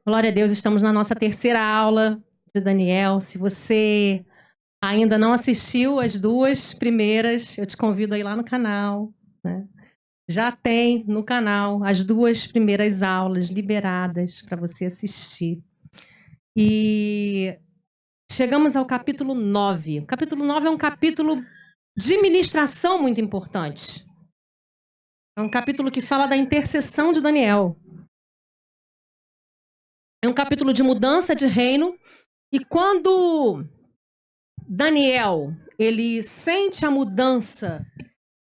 Glória a Deus, estamos na nossa terceira aula de Daniel. Se você ainda não assistiu as duas primeiras, eu te convido a ir lá no canal, né? Já tem no canal as duas primeiras aulas liberadas para você assistir. E chegamos ao capítulo 9. O capítulo 9 é um capítulo de ministração muito importante. É um capítulo que fala da intercessão de Daniel. É um capítulo de mudança de reino. E quando Daniel, ele sente a mudança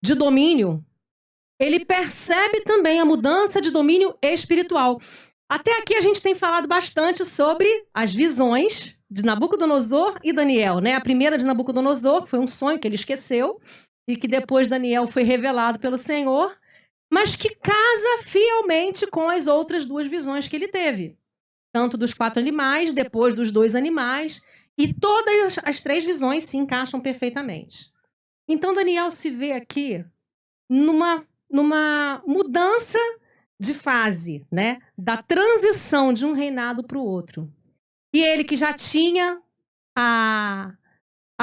de domínio, ele percebe também a mudança de domínio espiritual. Até aqui a gente tem falado bastante sobre as visões de Nabucodonosor e Daniel, né? A primeira de Nabucodonosor foi um sonho que ele esqueceu e que depois Daniel foi revelado pelo Senhor, mas que casa fielmente com as outras duas visões que ele teve. Tanto dos 4 animais, depois dos 2 animais, e todas as 3 visões se encaixam perfeitamente. Então, Daniel se vê aqui numa mudança de fase, né? Da transição de um reinado para o outro. E ele que já tinha a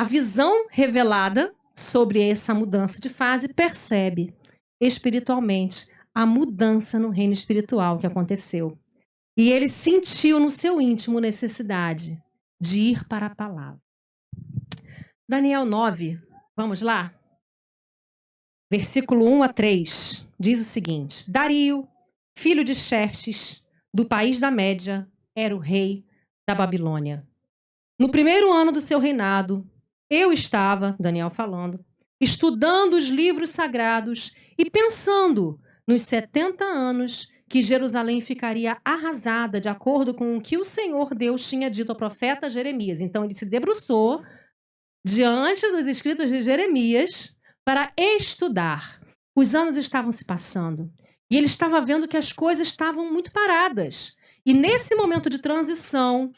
visão revelada sobre essa mudança de fase, percebe espiritualmente a mudança no reino espiritual que aconteceu. E ele sentiu no seu íntimo necessidade de ir para a palavra. Daniel 9, vamos lá? Versículo 1 a 3, diz o seguinte: Dario, filho de Xerxes, do país da Média, era o rei da Babilônia. No primeiro ano do seu reinado, eu estava, Daniel falando, estudando os livros sagrados e pensando nos 70 anos que Jerusalém ficaria arrasada, de acordo com o que o Senhor Deus tinha dito ao profeta Jeremias. Então ele se debruçou diante dos escritos de Jeremias para estudar. Os anos estavam se passando e ele estava vendo que as coisas estavam muito paradas. E nesse momento de transição,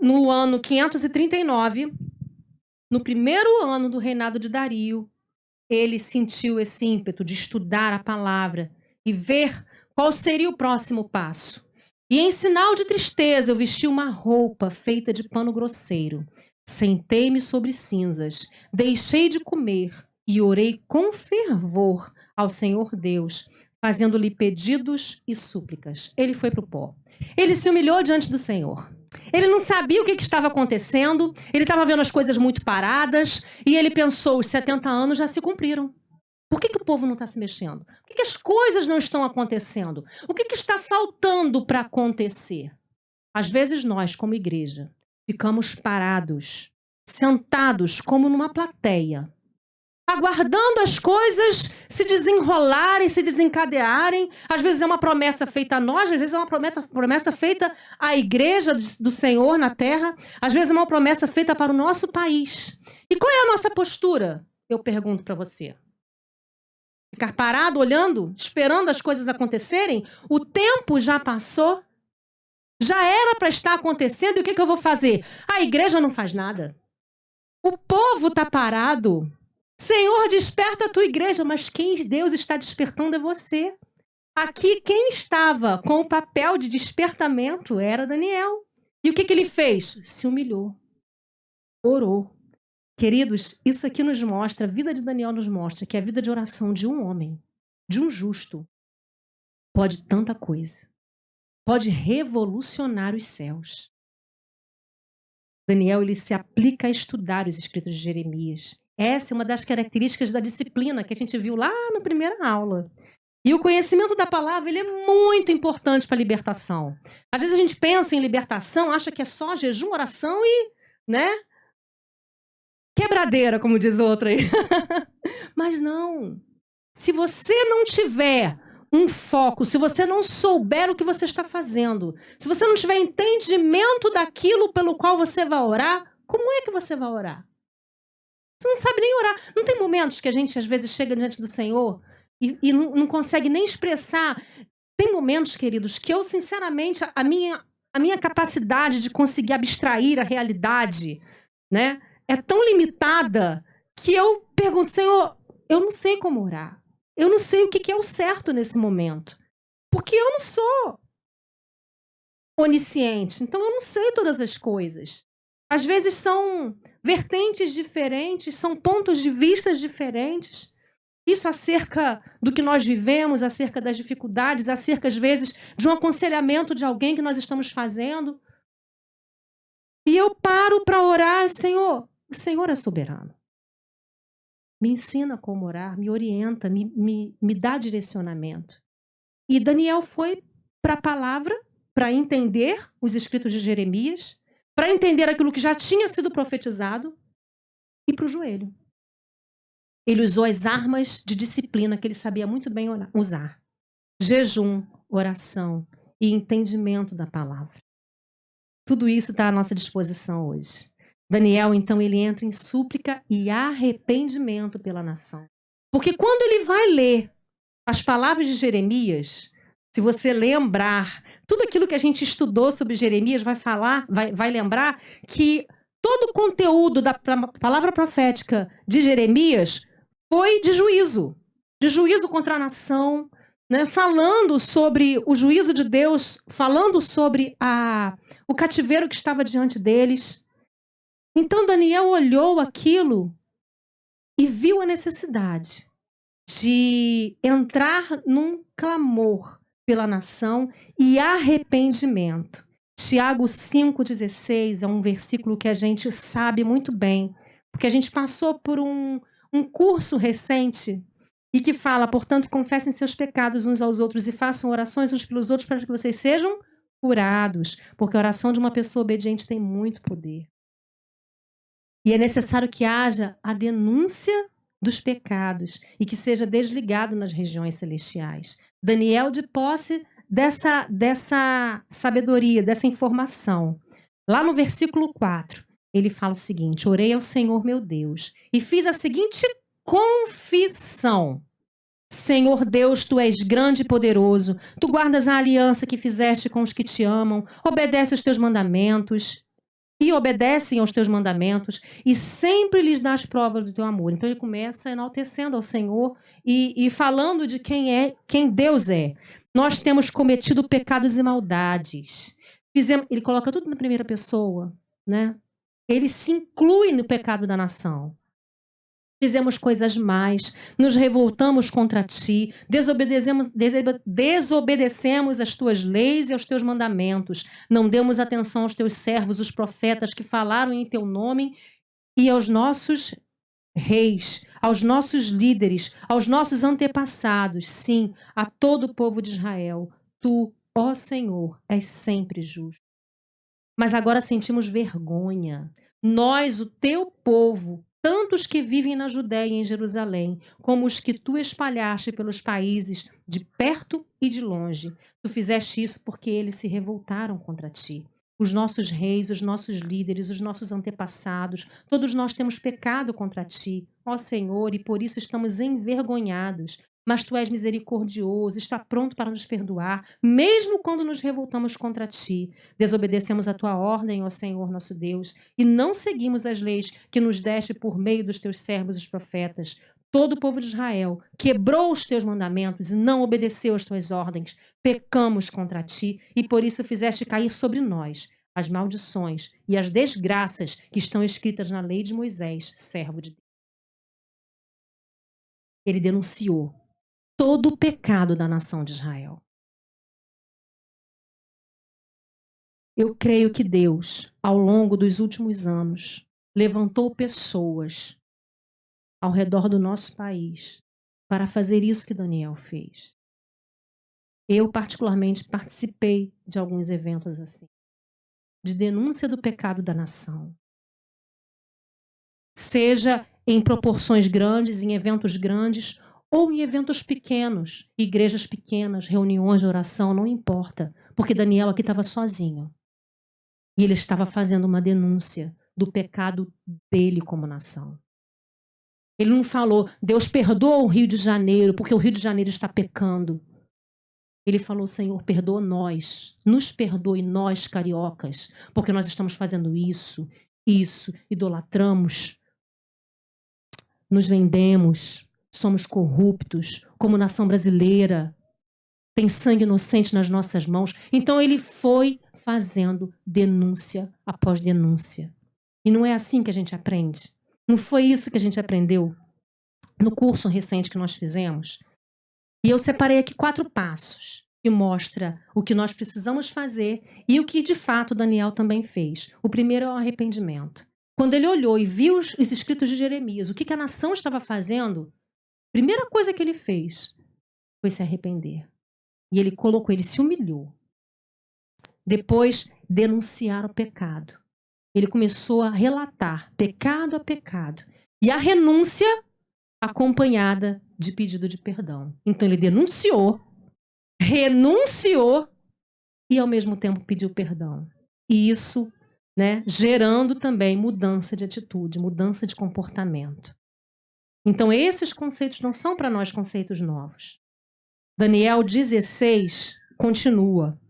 no ano 539, no primeiro ano do reinado de Dario, ele sentiu esse ímpeto de estudar a palavra e ver qual seria o próximo passo. E em sinal de tristeza, eu vesti uma roupa feita de pano grosseiro. Sentei-me sobre cinzas, deixei de comer e orei com fervor ao Senhor Deus, fazendo-lhe pedidos e súplicas. Ele foi para o pó. Ele se humilhou diante do Senhor. Ele não sabia o que estava acontecendo, ele estava vendo as coisas muito paradas, e ele pensou, os 70 anos já se cumpriram. Por que o povo não está se mexendo? Por que as coisas não estão acontecendo? O que está faltando para acontecer? Às vezes nós, como igreja, ficamos parados, sentados como numa plateia, aguardando as coisas se desenrolarem, se desencadearem. Às vezes é uma promessa feita a nós, às vezes é uma promessa feita à igreja do Senhor na terra, às vezes é uma promessa feita para o nosso país. E qual é a nossa postura? Eu pergunto para você. Ficar parado, olhando, esperando as coisas acontecerem? O tempo já passou? Já era para estar acontecendo, e o que eu vou fazer? A igreja não faz nada. O povo está parado. Senhor, desperta a tua igreja, mas quem Deus está despertando é você. Aqui, quem estava com o papel de despertamento era Daniel. E o que ele fez? Se humilhou, orou. Queridos, isso aqui nos mostra, a vida de Daniel nos mostra que a vida de oração de um homem, de um justo, pode tanta coisa. Pode revolucionar os céus. Daniel, ele se aplica a estudar os escritos de Jeremias. Essa é uma das características da disciplina que a gente viu lá na primeira aula. E o conhecimento da palavra, ele é muito importante para a libertação. Às vezes a gente pensa em libertação, acha que é só jejum, oração e, né? Quebradeira, como diz outra aí. Mas não. Se você não tiver um foco, se você não souber o que você está fazendo, se você não tiver entendimento daquilo pelo qual você vai orar, como é que você vai orar? Você não sabe nem orar. Não tem momentos que a gente, às vezes, chega diante do Senhor e não consegue nem expressar. Tem momentos, queridos, que eu, sinceramente, a minha capacidade de conseguir abstrair a realidade, né, é tão limitada que eu pergunto, Senhor, eu não sei como orar. Eu não sei o que é o certo nesse momento. Porque eu não sou. onisciente. Então eu não sei todas as coisas. Às vezes são vertentes diferentes, são pontos de vista diferentes. Isso acerca do que nós vivemos, acerca das dificuldades, acerca, às vezes, de um aconselhamento de alguém que nós estamos fazendo. E eu paro para orar, Senhor, o Senhor é soberano. Me ensina como orar, me orienta, me dá direcionamento. E Daniel foi para a palavra, para entender os escritos de Jeremias, para entender aquilo que já tinha sido profetizado, e para o joelho. Ele usou as armas de disciplina que ele sabia muito bem usar. Jejum, oração e entendimento da palavra. Tudo isso está à nossa disposição hoje. Daniel, então, ele entra em súplica e arrependimento pela nação. Porque quando ele vai ler as palavras de Jeremias, se você lembrar, tudo aquilo que a gente estudou sobre Jeremias vai lembrar que todo o conteúdo da palavra profética de Jeremias foi de juízo contra a nação, né? Falando sobre o juízo de Deus, falando sobre o cativeiro que estava diante deles. Então Daniel olhou aquilo e viu a necessidade de entrar num clamor pela nação e arrependimento. Tiago 5,16 é um versículo que a gente sabe muito bem, porque a gente passou por um curso recente e que fala, portanto, confessem seus pecados uns aos outros e façam orações uns pelos outros para que vocês sejam curados, porque a oração de uma pessoa obediente tem muito poder. E é necessário que haja a denúncia dos pecados e que seja desligado nas regiões celestiais. Daniel, de posse dessa sabedoria, dessa informação. Lá no versículo 4, ele fala o seguinte: orei ao Senhor meu Deus e fiz a seguinte confissão. Senhor Deus, tu és grande e poderoso, tu guardas a aliança que fizeste com os que te amam, obedece aos teus mandamentos e obedecem aos teus mandamentos e sempre lhes dás provas do teu amor. Então ele começa enaltecendo ao Senhor e falando de quem Deus é. Nós temos cometido pecados e maldades. Ele coloca tudo na primeira pessoa, né? Ele se inclui no pecado da nação. Fizemos coisas más, nos revoltamos contra ti, desobedecemos as tuas leis e aos teus mandamentos, não demos atenção aos teus servos, os profetas que falaram em teu nome, e aos nossos reis, aos nossos líderes, aos nossos antepassados, sim, a todo o povo de Israel. Tu, ó Senhor, és sempre justo. Mas agora sentimos vergonha. Nós, o teu povo, tanto os que vivem na Judéia e em Jerusalém, como os que tu espalhaste pelos países de perto e de longe. Tu fizeste isso porque eles se revoltaram contra ti. Os nossos reis, os nossos líderes, os nossos antepassados, todos nós temos pecado contra ti, ó Senhor, e por isso estamos envergonhados. Mas tu és misericordioso, está pronto para nos perdoar, mesmo quando nos revoltamos contra ti. Desobedecemos a tua ordem, ó Senhor nosso Deus, e não seguimos as leis que nos deste por meio dos teus servos, os profetas. Todo o povo de Israel quebrou os teus mandamentos e não obedeceu às tuas ordens. Pecamos contra ti e por isso fizeste cair sobre nós as maldições e as desgraças que estão escritas na lei de Moisés, servo de Deus. Ele denunciou todo o pecado da nação de Israel. Eu creio que Deus, ao longo dos últimos anos, levantou pessoas ao redor do nosso país para fazer isso que Daniel fez. Eu, particularmente, participei de alguns eventos assim, de denúncia do pecado da nação. Seja em proporções grandes, em eventos grandes, ou em eventos pequenos, igrejas pequenas, reuniões de oração, não importa, porque Daniel aqui estava sozinho. E ele estava fazendo uma denúncia do pecado dele como nação. Ele não falou, Deus perdoa o Rio de Janeiro, porque o Rio de Janeiro está pecando. Ele falou, Senhor, perdoa nós, nos perdoe nós, cariocas, porque nós estamos fazendo isso, idolatramos, nos vendemos, somos corruptos, como nação brasileira. tem sangue inocente nas nossas mãos. Então ele foi fazendo denúncia após denúncia. E não é assim que a gente aprende. Não foi isso que a gente aprendeu no curso recente que nós fizemos. E eu separei aqui 4 passos que mostra o que nós precisamos fazer e o que de fato Daniel também fez. O primeiro é o arrependimento. Quando ele olhou e viu os escritos de Jeremias, o que a nação estava fazendo, a primeira coisa que ele fez foi se arrepender. E ele se humilhou. Depois, denunciar o pecado. Ele começou a relatar pecado a pecado. E a renúncia acompanhada de pedido de perdão. Então ele denunciou, renunciou e ao mesmo tempo pediu perdão. E isso, né, gerando também mudança de atitude, mudança de comportamento. Então esses conceitos não são para nós conceitos novos. Daniel 16 continua,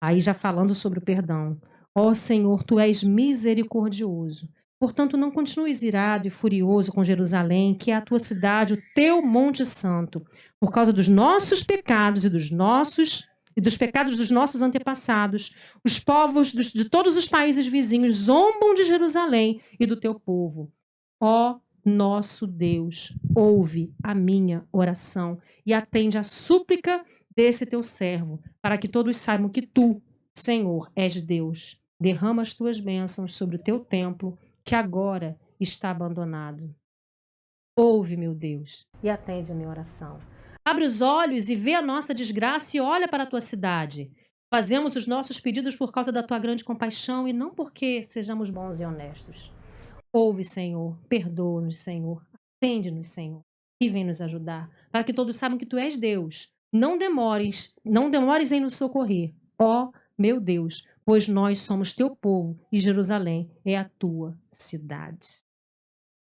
aí já falando sobre o perdão. Ó Senhor, tu és misericordioso. Portanto, não continues irado e furioso com Jerusalém, que é a tua cidade, o teu monte santo, por causa dos nossos pecados e dos pecados dos nossos antepassados. Os povos de todos os países vizinhos zombam de Jerusalém e do teu povo. Ó nosso Deus, ouve a minha oração e atende a súplica desse teu servo, para que todos saibam que tu, Senhor, és Deus. Derrama as tuas bênçãos sobre o teu templo, que agora está abandonado. Ouve, meu Deus, e atende a minha oração. Abre os olhos e vê a nossa desgraça e olha para a tua cidade. Fazemos os nossos pedidos por causa da tua grande compaixão e não porque sejamos bons e honestos. Ouve, Senhor, perdoa-nos, Senhor, atende-nos, Senhor, e vem nos ajudar, para que todos saibam que tu és Deus. Não demores em nos socorrer, ó meu Deus, pois nós somos teu povo e Jerusalém é a tua cidade.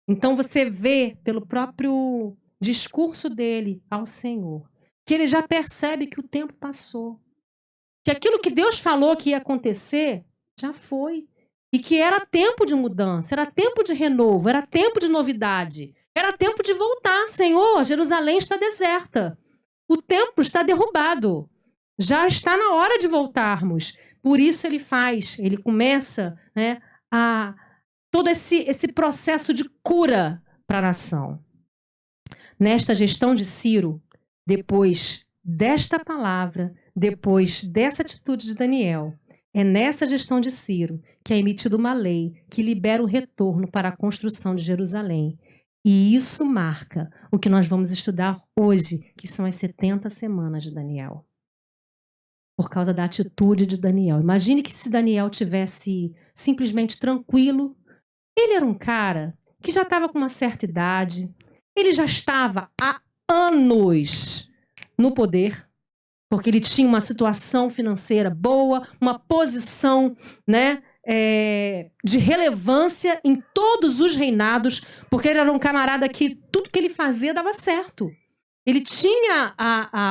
Então você vê pelo próprio discurso dele ao Senhor, que ele já percebe que o tempo passou, que aquilo que Deus falou que ia acontecer já foi, e que era tempo de mudança, era tempo de renovo, era tempo de novidade, era tempo de voltar. Senhor, Jerusalém está deserta, o templo está derrubado, já está na hora de voltarmos. Por isso ele começa, né, a todo esse processo de cura para a nação. Nesta gestão de Ciro, depois desta palavra, depois dessa atitude de Daniel, é nessa gestão de Ciro que é emitida uma lei que libera o retorno para a construção de Jerusalém. E isso marca o que nós vamos estudar hoje, que são as 70 semanas de Daniel. Por causa da atitude de Daniel. Imagine que se Daniel tivesse simplesmente tranquilo, ele era um cara que já estava com uma certa idade, ele já estava há anos no poder, porque ele tinha uma situação financeira boa, uma posição, né, de relevância em todos os reinados, porque ele era um camarada que tudo que ele fazia dava certo. Ele tinha,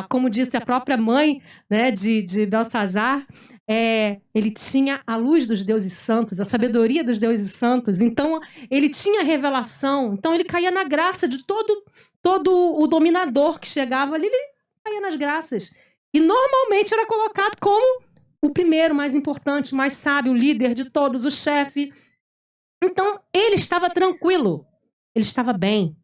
como disse a própria mãe, né, de Belsazar, ele tinha a luz dos deuses santos, a sabedoria dos deuses santos. Então, ele tinha revelação. Então, ele caía na graça de todo o dominador que chegava ali, ele caía nas graças. E, normalmente, era colocado como o primeiro, mais importante, mais sábio, o líder de todos, o chefe. Então, ele estava tranquilo. Ele estava bem.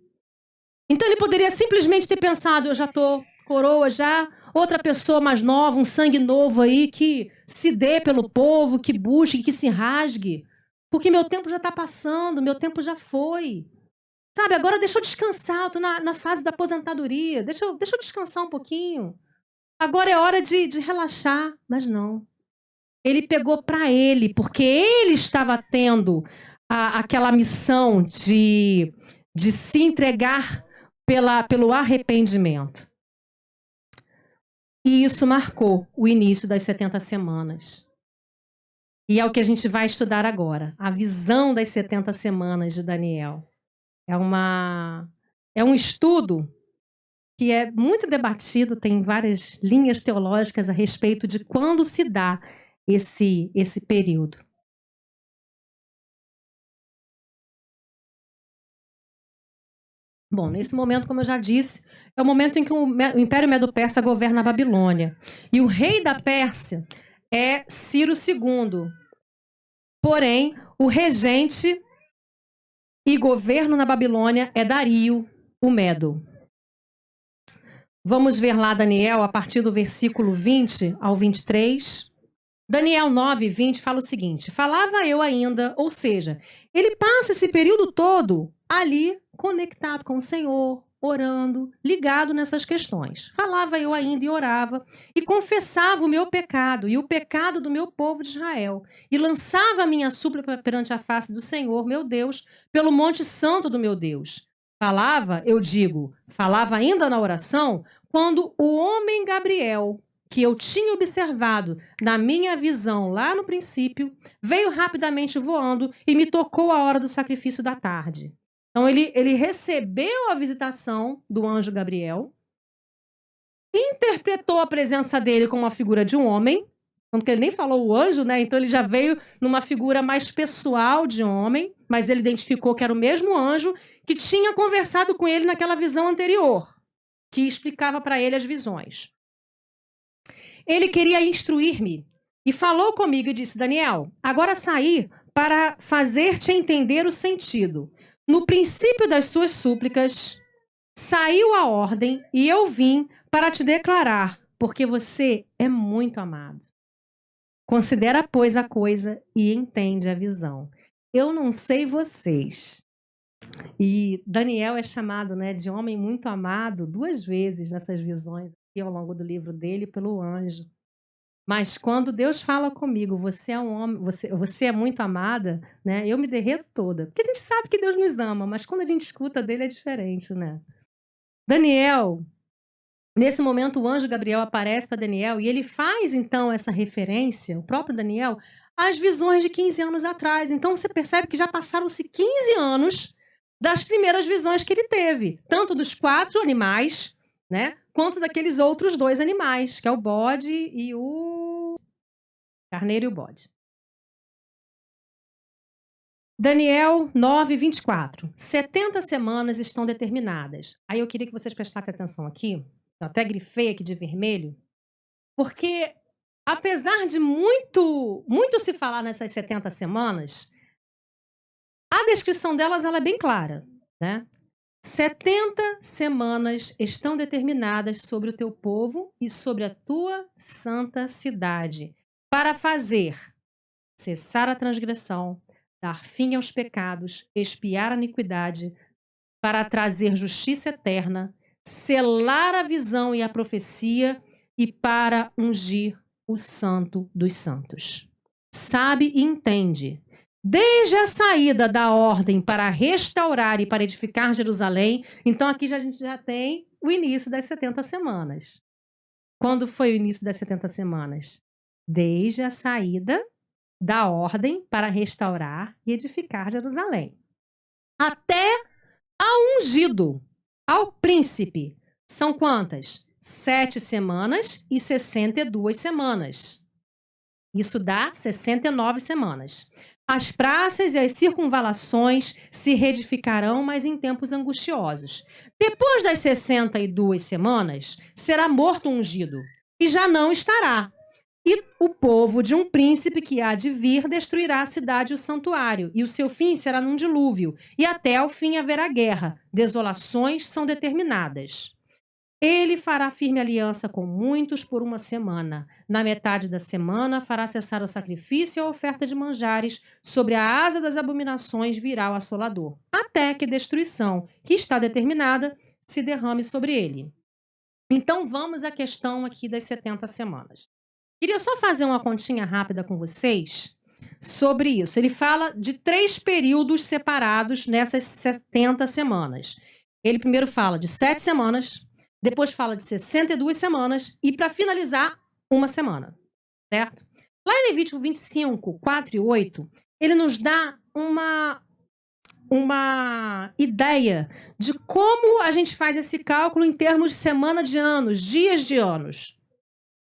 Então ele poderia simplesmente ter pensado, eu já estou coroa já, outra pessoa mais nova, um sangue novo aí, que se dê pelo povo, que busque, que se rasgue. Porque meu tempo já está passando, meu tempo já foi. Sabe, agora deixa eu descansar, eu estou na fase da aposentadoria, deixa eu descansar um pouquinho. Agora é hora de relaxar, mas não. Ele pegou para ele, porque ele estava tendo aquela missão de se entregar pelo arrependimento. E isso marcou o início das 70 semanas. E é o que a gente vai estudar agora, a visão das 70 semanas de Daniel. É um estudo que é muito debatido, tem várias linhas teológicas a respeito de quando se dá esse período. Bom, nesse momento, como eu já disse, é o momento em que o Império Medo-Persa governa a Babilônia. E o rei da Pérsia é Ciro II. Porém, o regente e governo na Babilônia é Dario, o Medo. Vamos ver lá Daniel, a partir do versículo 20 ao 23. Daniel 9, 20 fala o seguinte: falava eu ainda, ou seja, ele passa esse período todo ali conectado com o Senhor, orando, ligado nessas questões. Falava eu ainda e orava, e confessava o meu pecado e o pecado do meu povo de Israel, e lançava a minha súplica perante a face do Senhor, meu Deus, pelo monte santo do meu Deus. Falava, eu digo, falava ainda na oração, quando o homem Gabriel, que eu tinha observado na minha visão lá no princípio, veio rapidamente voando e me tocou a hora do sacrifício da tarde. Então, ele recebeu a visitação do anjo Gabriel, interpretou a presença dele como uma figura de um homem, tanto que ele nem falou o anjo, né? Então, ele já veio numa figura mais pessoal de homem, mas ele identificou que era o mesmo anjo que tinha conversado com ele naquela visão anterior, que explicava para ele as visões. Ele queria instruir-me e falou comigo e disse: Daniel, agora saí para fazer-te entender o sentido. No princípio das suas súplicas, saiu a ordem e eu vim para te declarar, porque você é muito amado. Considera, pois, a coisa e entende a visão. Eu não sei vocês. E Daniel é chamado, né, de homem muito amado 2 vezes nessas visões aqui ao longo do livro dele pelo anjo. Mas quando Deus fala comigo, você é um homem, você é muito amada, né? Eu me derreto toda. Porque a gente sabe que Deus nos ama, mas quando a gente escuta dele é diferente, né? Daniel, nesse momento o anjo Gabriel aparece para Daniel e ele faz então essa referência, o próprio Daniel, às visões de 15 anos atrás. Então você percebe que já passaram-se 15 anos das primeiras visões que ele teve, tanto dos 4 animais, né? Quanto daqueles outros 2 animais, que é o bode e o carneiro e o bode. Daniel 9, 24. 70 semanas estão determinadas. Aí eu queria que vocês prestassem atenção aqui. Eu até grifei aqui de vermelho. Porque, apesar de muito se falar nessas 70 semanas, a descrição delas ela é bem clara, né? 70 semanas estão determinadas sobre o teu povo e sobre a tua santa cidade, para fazer cessar a transgressão, dar fim aos pecados, expiar a iniquidade, para trazer justiça eterna, selar a visão e a profecia e para ungir o santo dos santos. Sabe e entende. Desde a saída da ordem para restaurar e para edificar Jerusalém, então aqui a gente já tem o início das 70 semanas. Quando foi o início das 70 semanas? Desde a saída da ordem para restaurar e edificar Jerusalém. Até ao ungido, ao príncipe. São quantas? 7 semanas e 62 semanas. Isso dá 69 semanas. As praças e as circunvalações se reedificarão, mas em tempos angustiosos. Depois das 62 semanas, será morto o ungido, e já não estará. E o povo de um príncipe que há de vir destruirá a cidade e o santuário, e o seu fim será num dilúvio, e até ao fim haverá guerra. Desolações são determinadas. Ele fará firme aliança com muitos por 1 semana. Na metade da semana, fará cessar o sacrifício e a oferta de manjares. Sobre a asa das abominações virá o assolador, até que a destruição, que está determinada, se derrame sobre ele. Então, vamos à questão aqui das 70 semanas. Queria só fazer uma continha rápida com vocês sobre isso. Ele fala de 3 períodos separados nessas 70 semanas. Ele primeiro fala de 7 semanas, depois fala de 62 semanas e, para finalizar, 1 semana, certo? Lá em Levítico 25, 4 e 8, ele nos dá uma ideia de como a gente faz esse cálculo em termos de semana de anos, dias de anos.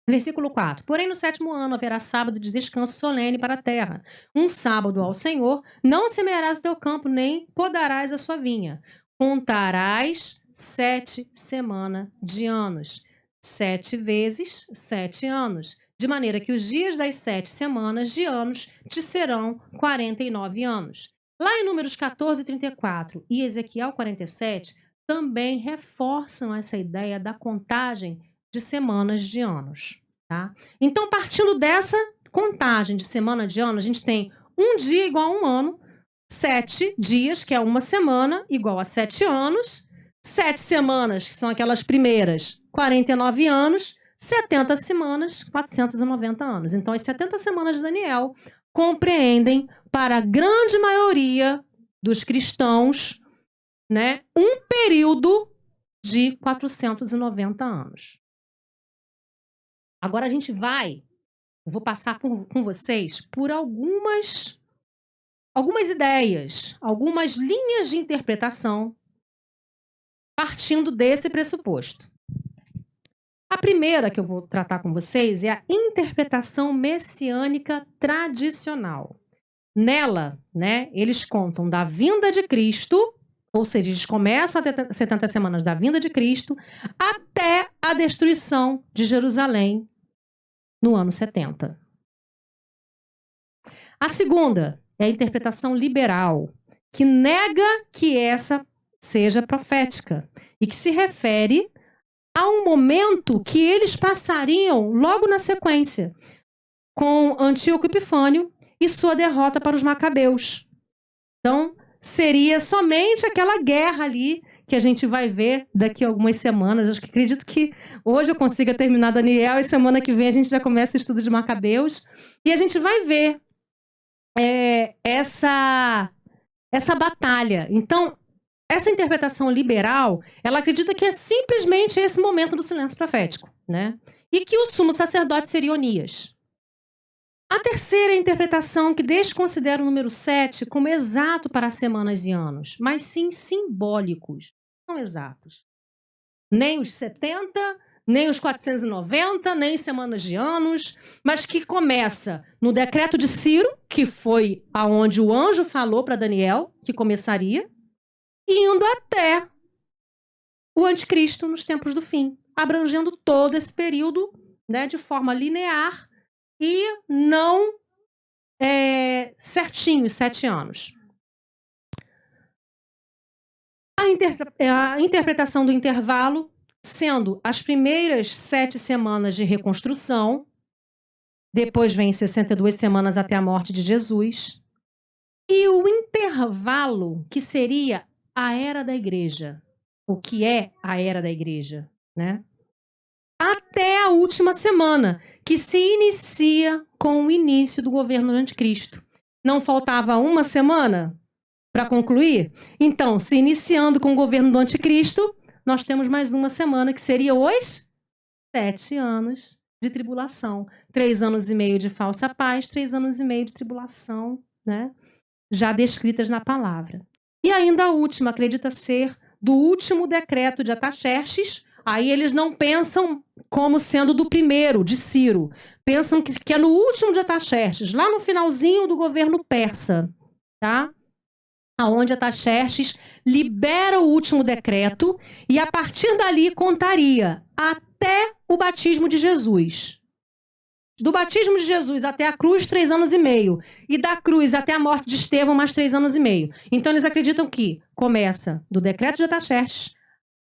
Versículo 4. Porém, no 7º ano haverá sábado de descanso solene para a terra. Um sábado ao Senhor, não semearás o teu campo, nem podarás a sua vinha. contarás 7 semanas de anos. 7 vezes 7 anos. De maneira que os dias das 7 semanas de anos te serão 49 anos. Lá em Números 14, 34 e Ezequiel 47, também reforçam essa ideia da contagem de semanas de anos. Tá? Então, partindo dessa contagem de semana de ano, a gente tem um dia igual a um ano, 7 dias, que é uma semana, igual a 7 anos, 7 semanas, que são aquelas primeiras, 49 anos, 70 semanas, 490 anos. Então, as 70 semanas de Daniel compreendem, para a grande maioria dos cristãos, né, um período de 490 anos. Agora a gente eu vou passar com vocês por algumas ideias, algumas linhas de interpretação partindo desse pressuposto. A primeira que eu vou tratar com vocês é a interpretação messiânica tradicional. Nela, né, eles contam da vinda de Cristo, ou seja, eles começam a 70 semanas da vinda de Cristo até a destruição de Jerusalém no ano 70. A segunda é a interpretação liberal, que nega que essa seja profética e que se refere a um momento que eles passariam logo na sequência, com Antíoco Epifânio e sua derrota para os macabeus. Então, seria somente aquela guerra ali que a gente vai ver daqui a algumas semanas. Eu acredito que hoje eu consiga terminar Daniel e semana que vem a gente já começa o estudo de Macabeus. E a gente vai ver essa batalha. Então, essa interpretação liberal, ela acredita que é simplesmente esse momento do silêncio profético, né? E que o sumo sacerdote seria Onias. A terceira interpretação, que desconsidera o número 7 como exato para semanas e anos, mas sim simbólicos, não exatos. Nem os 70, nem os 490, nem semanas de anos, mas que começa no decreto de Ciro, que foi aonde o anjo falou para Daniel que começaria, indo até o anticristo nos tempos do fim, abrangendo todo esse período, né, de forma linear e não certinho, 7 anos. A interpretação do intervalo sendo as primeiras 7 semanas de reconstrução, depois vem 62 semanas até a morte de Jesus, e o intervalo, que seria a era da igreja, o que é a era da igreja, né? Até a última semana, que se inicia com o início do governo do anticristo. Não faltava uma semana para concluir? Então, se iniciando com o governo do anticristo, nós temos mais uma semana, que seria os 7 anos de tribulação. 3 anos e meio de falsa paz, 3 anos e meio de tribulação, né? Já descritas na palavra. E ainda a última, acredita ser do último decreto de Ataxerxes. Aí eles não pensam como sendo do primeiro, de Ciro. Pensam que é no último de Ataxerxes, lá no finalzinho do governo persa, tá? Aonde Ataxerxes libera o último decreto e a partir dali contaria até o batismo de Jesus. Do batismo de Jesus até a cruz, 3 anos e meio. E da cruz até a morte de Estevão, mais 3 anos e meio. Então eles acreditam que começa do decreto de Ataxerxes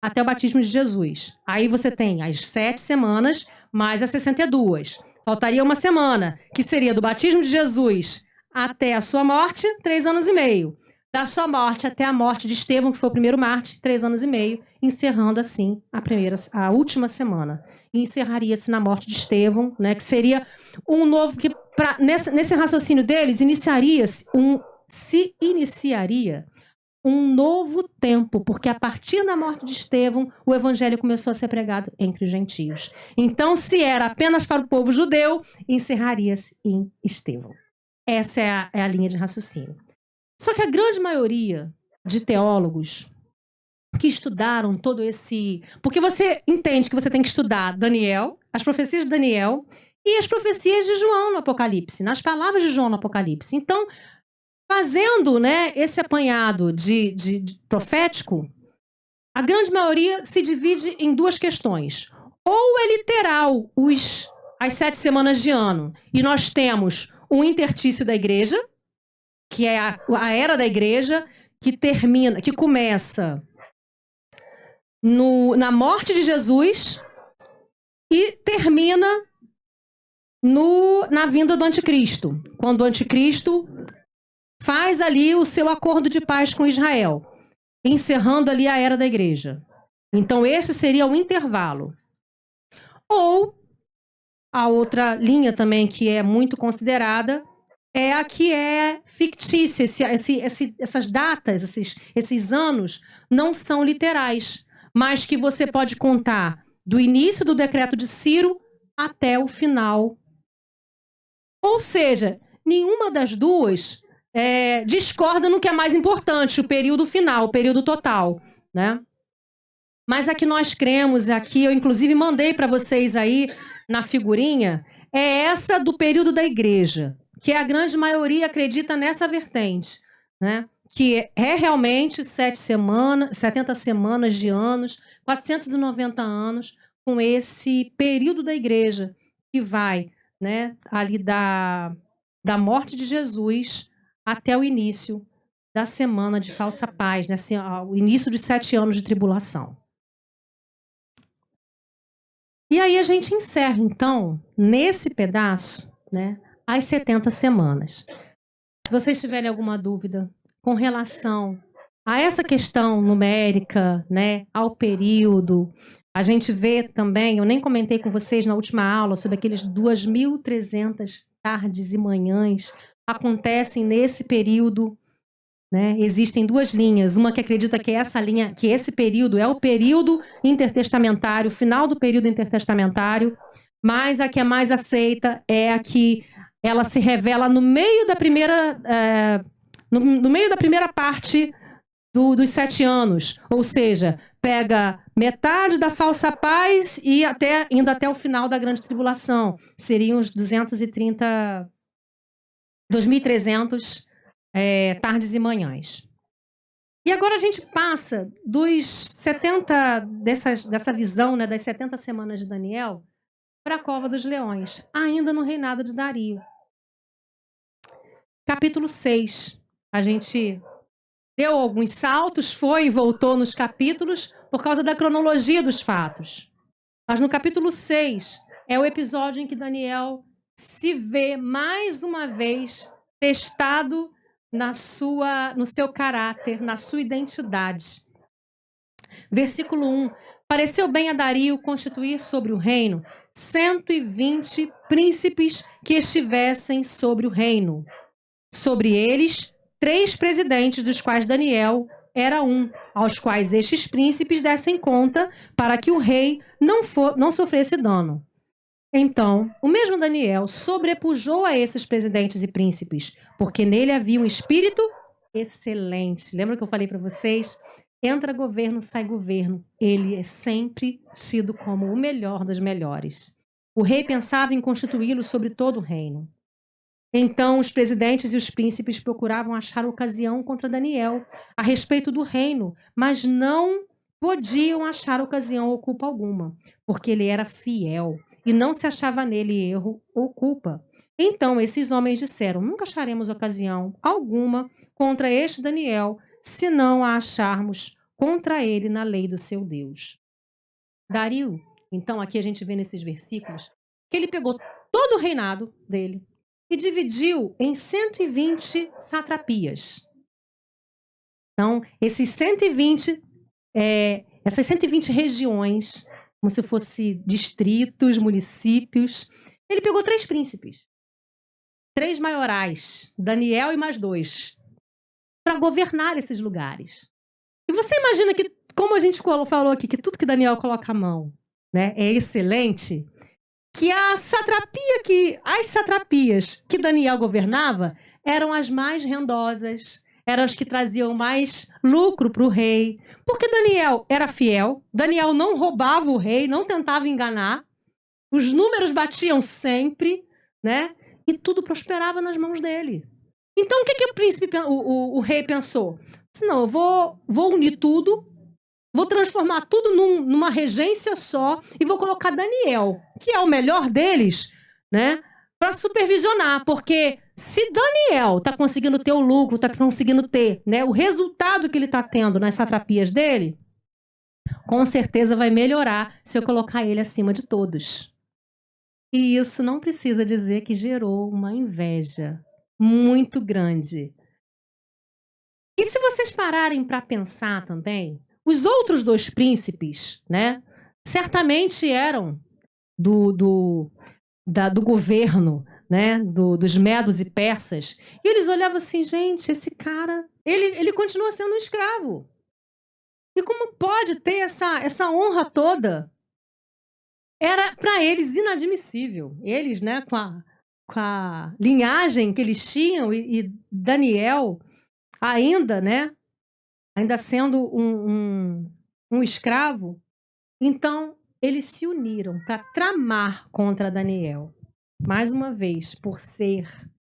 até o batismo de Jesus. Aí você tem as 7 semanas mais as 62. Faltaria uma semana, que seria do batismo de Jesus até a sua morte, 3 anos e meio. Da sua morte até a morte de Estevão, que foi o primeiro mártir, 3 anos e meio, encerrando assim a última semana. E encerraria-se na morte de Estevão, né, que seria um novo... Nesse raciocínio deles, se iniciaria um novo tempo, porque a partir da morte de Estevão, o evangelho começou a ser pregado entre os gentios. Então, se era apenas para o povo judeu, encerraria-se em Estevão. Essa é a linha de raciocínio. Só que a grande maioria de teólogos que estudaram todo esse... Porque você entende que você tem que estudar Daniel, as profecias de Daniel e as profecias de João no Apocalipse, nas palavras de João no Apocalipse. Então, fazendo, né, esse apanhado de profético, A grande maioria se divide em duas questões. Ou é literal as 7 semanas de ano, e nós temos o intertício da igreja, que é a era da igreja, que começa na morte de Jesus e termina na vinda do anticristo, quando o anticristo faz ali o seu acordo de paz com Israel, encerrando ali a era da igreja. Então esse seria o intervalo. Ou a outra linha também que é muito considerada é a que é fictícia. Essas datas, esses anos não são literais, mas que você pode contar do início do decreto de Ciro até o final. Ou seja, nenhuma das duas discorda no que é mais importante, o período final, o período total, né? Mas a que nós cremos, aqui eu inclusive mandei para vocês aí na figurinha, é essa do período da igreja, que a grande maioria acredita nessa vertente, né? Que é realmente 70 semanas de anos, 490 anos, com esse período da igreja, que vai, né, ali da morte de Jesus até o início da semana de falsa paz, né, assim, o início dos 7 anos de tribulação. E aí a gente encerra, então, nesse pedaço, né, as 70 semanas. Se vocês tiverem alguma dúvida com relação a essa questão numérica, né, ao período, a gente vê também, eu nem comentei com vocês na última aula sobre aqueles 2.300 tardes e manhãs acontecem nesse período, né? Existem duas linhas, uma que acredita que essa linha, que esse período é o período intertestamentário, o final do período intertestamentário, mas a que é mais aceita é a que ela se revela no meio da primeira, no meio da primeira parte dos 7 anos, ou seja, pega metade da falsa paz e indo até o final da grande tribulação, seriam os 2.300 tardes e manhãs. E agora a gente passa dos 70, dessa visão, né, das 70 semanas de Daniel, para a Cova dos Leões, ainda no reinado de Dario. Capítulo 6. A gente deu alguns saltos, foi e voltou nos capítulos por causa da cronologia dos fatos. Mas no capítulo 6 é o episódio em que Daniel se vê mais uma vez testado no seu caráter, na sua identidade. Versículo 1. Pareceu bem a Dario constituir sobre o reino 120 príncipes que estivessem sobre o reino. Sobre eles, 3 presidentes, dos quais Daniel era um, aos quais estes príncipes dessem conta para que o rei não sofresse dano. Então, o mesmo Daniel sobrepujou a esses presidentes e príncipes, porque nele havia um espírito excelente. Lembra que eu falei para vocês? Entra governo, sai governo. Ele é sempre tido como o melhor dos melhores. O rei pensava em constituí-lo sobre todo o reino. Então, os presidentes e os príncipes procuravam achar ocasião contra Daniel a respeito do reino, mas não podiam achar ocasião ou culpa alguma, porque ele era fiel e não se achava nele erro ou culpa. Então, esses homens disseram: nunca acharemos ocasião alguma contra este Daniel, se não a acharmos contra ele na lei do seu Deus. Dario, então, aqui a gente vê nesses versículos, que ele pegou todo o reinado dele e dividiu em 120 satrapias. Então, essas 120 regiões, como se fossem distritos, municípios, ele pegou 3 príncipes, 3 maiorais, Daniel e mais 2, para governar esses lugares. E você imagina que, como a gente falou aqui, que tudo que Daniel coloca a mão, né, é excelente, que as satrapias que Daniel governava eram as mais rendosas, eram as que traziam mais lucro para o rei, porque Daniel era fiel, Daniel não roubava o rei, não tentava enganar, os números batiam sempre, né? E tudo prosperava nas mãos dele. Então, o que o rei pensou? Não, eu vou unir tudo Vou transformar tudo numa regência só e vou colocar Daniel, que é o melhor deles, né, para supervisionar, porque se Daniel está conseguindo ter o lucro, está conseguindo ter, né, o resultado que ele está tendo nas satrapias dele, com certeza vai melhorar se eu colocar ele acima de todos. E isso não precisa dizer que gerou uma inveja muito grande. E se vocês pararem para pensar também, os outros dois príncipes, né, certamente eram do governo, né, dos medos e persas, e eles olhavam assim, gente, esse cara, ele continua sendo um escravo. E como pode ter essa honra toda? Era para eles inadmissível. Eles, né, com a linhagem que eles tinham, e Daniel ainda, né, ainda sendo um escravo, então eles se uniram para tramar contra Daniel. Mais uma vez, por ser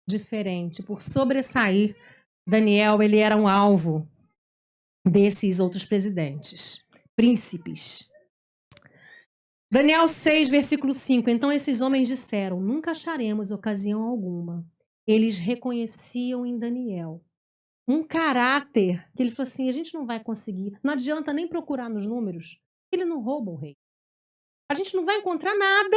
diferente, por sobressair, Daniel, ele era um alvo desses outros príncipes. Daniel 6, versículo 5. Então esses homens disseram: nunca acharemos ocasião alguma. Eles reconheciam em Daniel um caráter que ele falou assim: a gente não vai conseguir. Não adianta nem procurar nos números. Ele não rouba o rei. A gente não vai encontrar nada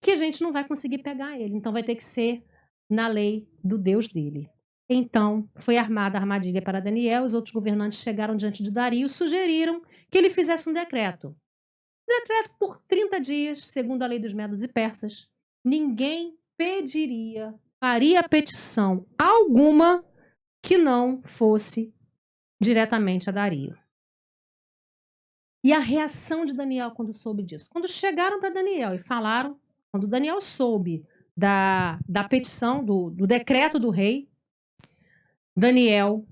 que a gente não vai conseguir pegar ele. Então vai ter que ser na lei do Deus dele. Então foi armada a armadilha para Daniel. Os outros governantes chegaram diante de Dario e sugeriram que ele fizesse um decreto. Decreto por 30 dias, segundo a lei dos medos e persas. Ninguém faria petição alguma que não fosse diretamente a Dario. E a reação de Daniel quando soube disso? Quando chegaram para Daniel e falaram, quando Daniel soube da petição, do decreto do rei, Daniel,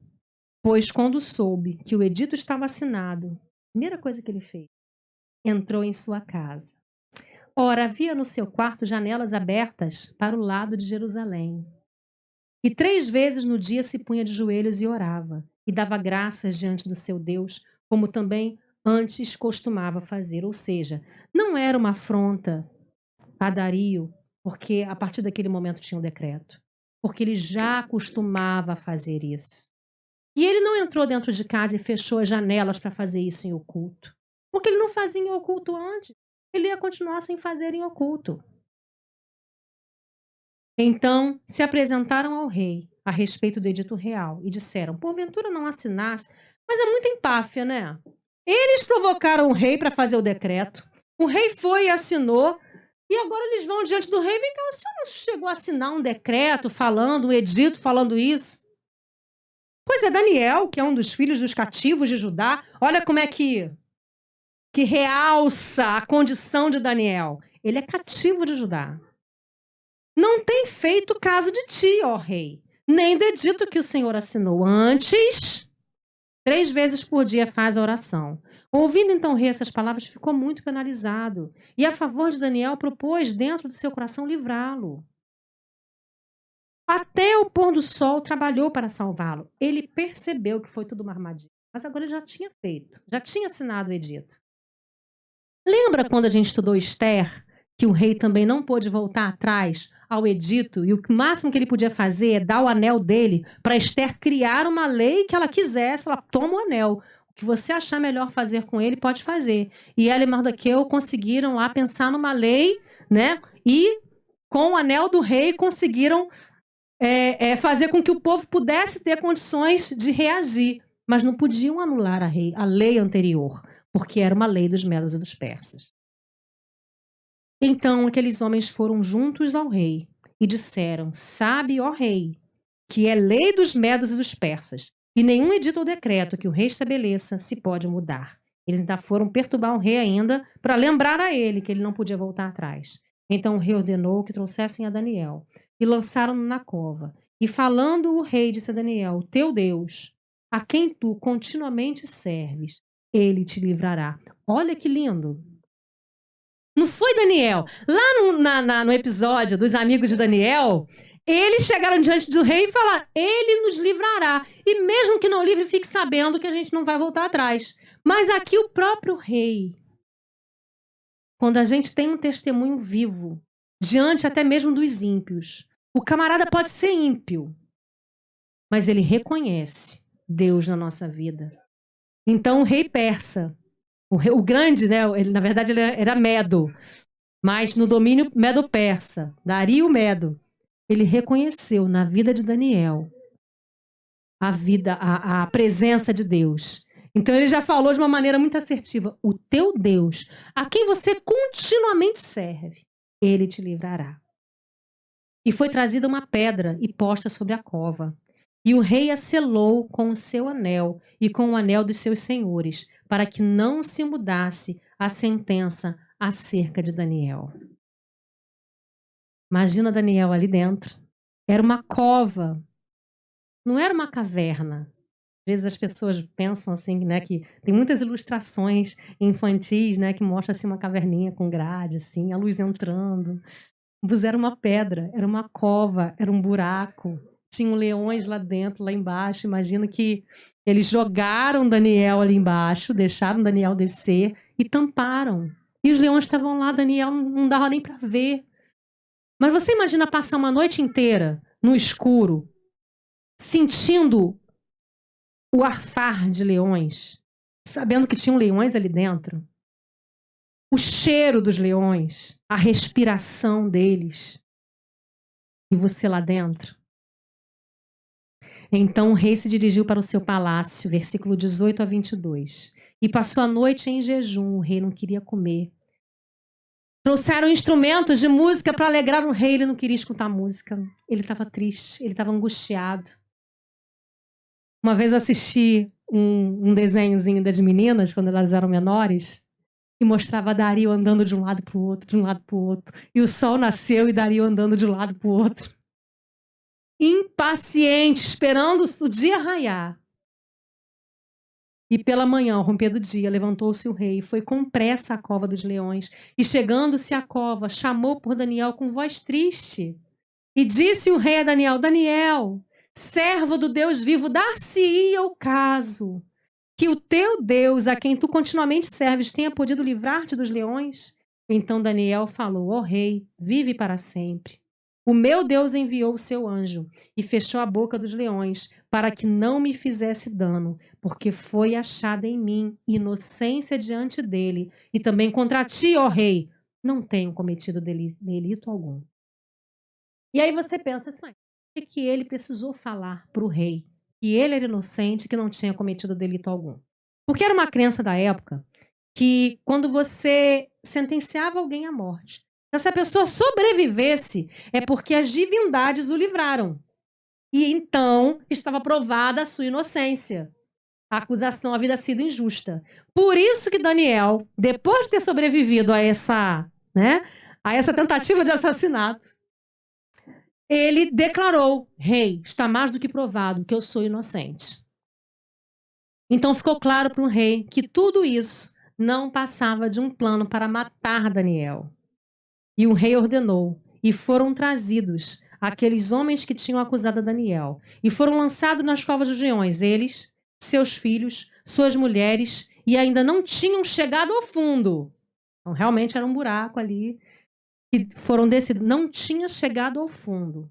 pois quando soube que o edito estava assinado, a primeira coisa que ele fez, entrou em sua casa. Ora, havia no seu quarto janelas abertas para o lado de Jerusalém. E 3 vezes no dia se punha de joelhos e orava, e dava graças diante do seu Deus, como também antes costumava fazer. Ou seja, não era uma afronta a Dario, porque a partir daquele momento tinha um decreto, porque ele já costumava fazer isso. E ele não entrou dentro de casa e fechou as janelas para fazer isso em oculto, porque ele não fazia em oculto antes. Ele ia continuar sem fazer em oculto. Então se apresentaram ao rei a respeito do edito real e disseram: porventura não assinasse? Mas é muita empáfia, né? Eles provocaram o rei para fazer o decreto. O rei foi e assinou. E agora eles vão diante do rei. Vem cá, o senhor não chegou a assinar um decreto falando, um edito falando isso? Pois é, Daniel, que é um dos filhos dos cativos de Judá, olha como é que realça a condição de Daniel. Ele é cativo de Judá. Não tem feito caso de ti, ó rei, nem do edito que o Senhor assinou. Antes, 3 vezes por dia faz a oração. Ouvindo então o rei essas palavras, ficou muito penalizado. E a favor de Daniel propôs dentro do seu coração livrá-lo. Até o pôr do sol trabalhou para salvá-lo. Ele percebeu que foi tudo uma armadilha. Mas agora ele já tinha feito, já tinha assinado o edito. Lembra quando a gente estudou Esther, que o rei também não pôde voltar atrás ao edito, e o máximo que ele podia fazer é dar o anel dele para Esther criar uma lei que ela quisesse, ela toma o anel. O que você achar melhor fazer com ele, pode fazer. E ela e Mardoqueu conseguiram lá pensar numa lei, né? E com o anel do rei conseguiram fazer com que o povo pudesse ter condições de reagir, mas não podiam anular a lei anterior, porque era uma lei dos medos e dos persas. Então aqueles homens foram juntos ao rei e disseram: sabe, ó rei, que é lei dos medos e dos persas, e nenhum edito ou decreto que o rei estabeleça se pode mudar. Eles ainda foram perturbar o rei ainda para lembrar a ele que ele não podia voltar atrás. Então o rei ordenou que trouxessem a Daniel e lançaram-no na cova. E falando o rei disse a Daniel: teu Deus, a quem tu continuamente serves, ele te livrará. Olha que lindo! Não foi Daniel? Lá no episódio dos amigos de Daniel, Eles chegaram diante do rei e falaram, ele nos livrará. E mesmo que não livre, fique sabendo que a gente não vai voltar atrás. Mas aqui o próprio rei, quando a gente tem um testemunho vivo, diante até mesmo dos ímpios, o camarada pode ser ímpio, mas ele reconhece Deus na nossa vida. Então o rei persa, o grande, né? Ele, na verdade ele era Medo, mas no domínio Medo-Persa, Dario Medo, ele reconheceu na vida de Daniel a presença de Deus. Então ele já falou de uma maneira muito assertiva: o teu Deus, a quem você continuamente serve, ele te livrará. E foi trazida uma pedra e posta sobre a cova. E o rei a selou com o seu anel e com o anel dos seus senhores, para que não se mudasse a sentença acerca de Daniel. Imagina Daniel ali dentro. Era uma cova, não era uma caverna. Às vezes as pessoas pensam assim, né, que tem muitas ilustrações infantis, né, que mostra assim uma caverninha com grade, assim, a luz entrando. Mas era uma pedra, era uma cova, era um buraco. Tinham leões lá dentro, lá embaixo. Imagina que eles jogaram Daniel ali embaixo, deixaram Daniel descer e tamparam. E os leões estavam lá, Daniel não dava nem para ver. Mas você imagina passar uma noite inteira no escuro, sentindo o arfar de leões, sabendo que tinham leões ali dentro, o cheiro dos leões, a respiração deles, e você lá dentro. Então o rei se dirigiu para o seu palácio, versículo 18 a 22, e passou a noite em jejum. O rei não queria comer. Trouxeram instrumentos de música para alegrar o rei. Ele não queria escutar música. Ele estava triste, ele estava angustiado. Uma vez eu assisti um desenhozinho das meninas, quando elas eram menores, e mostrava Dario andando de um lado para o outro, de um lado para o outro. E o sol nasceu e Dario andando de um lado para o outro. Impaciente, esperando o dia raiar. E pela manhã, ao romper do dia, levantou-se o rei, foi com pressa à cova dos leões, e chegando-se à cova, chamou por Daniel com voz triste. E disse o rei a Daniel: Daniel, servo do Deus vivo, dar-se-ia o caso que o teu Deus, a quem tu continuamente serves, tenha podido livrar-te dos leões? Então Daniel falou: ó rei, vive para sempre. O meu Deus enviou o seu anjo e fechou a boca dos leões para que não me fizesse dano, porque foi achada em mim inocência diante dele, e também contra ti, ó rei, não tenho cometido delito algum. E aí você pensa assim, mas por que ele precisou falar para o rei que ele era inocente, que não tinha cometido delito algum? Porque era uma crença da época que quando você sentenciava alguém à morte, se essa pessoa sobrevivesse, é porque as divindades o livraram. E então estava provada a sua inocência. A acusação havia sido injusta. Por isso que Daniel, depois de ter sobrevivido a essa tentativa de assassinato, ele declarou: rei, está mais do que provado que eu sou inocente. Então ficou claro para o rei que tudo isso não passava de um plano para matar Daniel. E o rei ordenou, e foram trazidos aqueles homens que tinham acusado Daniel, e foram lançados nas covas dos leões, eles, seus filhos, suas mulheres, e ainda não tinham chegado ao fundo. Então, realmente era um buraco ali, que foram descidos, não tinha chegado ao fundo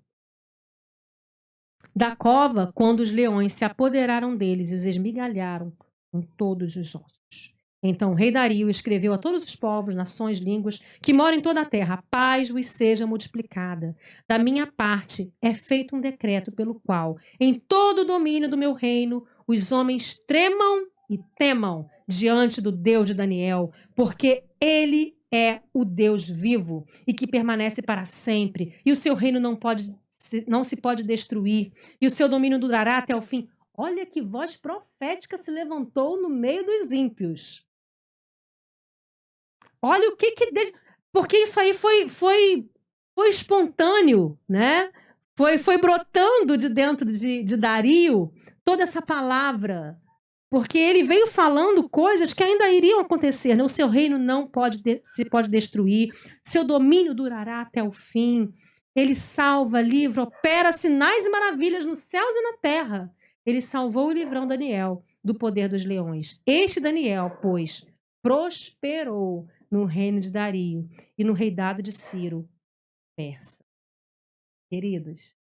da cova, quando os leões se apoderaram deles e os esmigalharam com todos os ossos. Então o rei Dario escreveu a todos os povos, nações, línguas que moram em toda a terra: a paz vos seja multiplicada. Da minha parte é feito um decreto pelo qual, em todo o domínio do meu reino, os homens tremam e temam diante do Deus de Daniel, porque ele é o Deus vivo e que permanece para sempre, e o seu reino não se pode destruir, e o seu domínio durará até o fim. Olha que voz profética se levantou no meio dos ímpios. Olha o que... Porque isso aí foi espontâneo, né? Foi brotando de dentro de Dario toda essa palavra, porque ele veio falando coisas que ainda iriam acontecer, né? O seu reino não se pode destruir, seu domínio durará até o fim. Ele salva, livra, opera sinais e maravilhas nos céus e na terra. Ele salvou e livrou Daniel do poder dos leões. Este Daniel, pois, prosperou no reino de Dario e no reinado de Ciro, persa. Queridos,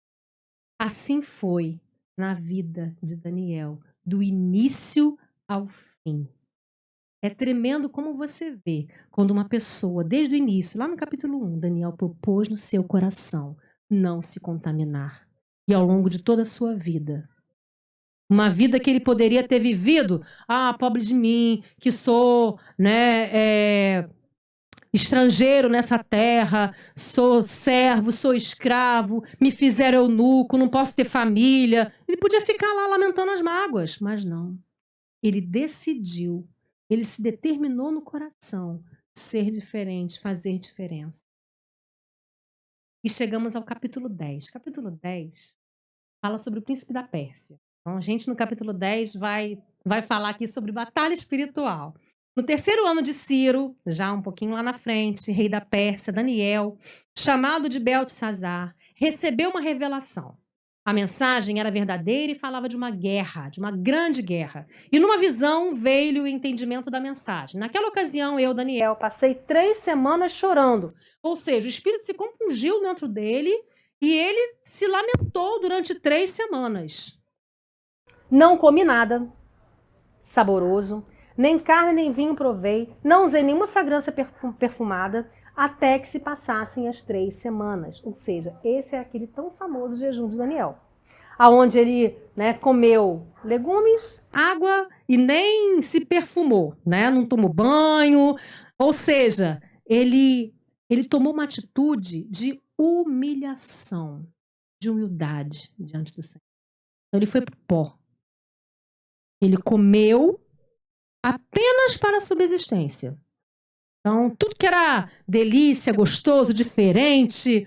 assim foi na vida de Daniel, do início ao fim. É tremendo como você vê quando uma pessoa, desde o início, lá no capítulo 1, Daniel propôs no seu coração não se contaminar. E ao longo de toda a sua vida, uma vida que ele poderia ter vivido, pobre de mim, que sou, estrangeiro nessa terra, sou servo, sou escravo, me fizeram eunuco, não posso ter família. Ele podia ficar lá lamentando as mágoas, mas não. Ele decidiu, ele se determinou no coração ser diferente, fazer diferença. E chegamos ao capítulo 10. Capítulo 10 fala sobre o príncipe da Pérsia. Então, a gente no capítulo 10 vai falar aqui sobre batalha espiritual. No terceiro ano de Ciro, já um pouquinho lá na frente, rei da Pérsia, Daniel, chamado de Beltesazar, recebeu uma revelação. A mensagem era verdadeira e falava de uma guerra, de uma grande guerra. E numa visão veio o entendimento da mensagem. Naquela ocasião, eu, Daniel, passei 3 semanas chorando. Ou seja, o espírito se compungiu dentro dele e ele se lamentou durante 3 semanas. Não comi nada saboroso, nem carne nem vinho provei, não usei nenhuma fragrância perfumada, até que se passassem as 3 semanas. Ou seja, esse é aquele tão famoso jejum de Daniel, aonde ele comeu legumes, água e nem se perfumou, não tomou banho. Ou seja, ele tomou uma atitude de humilhação, de humildade diante do Senhor. Então ele foi pro pó. Ele comeu apenas para a subsistência. Então, tudo que era delícia, gostoso, diferente,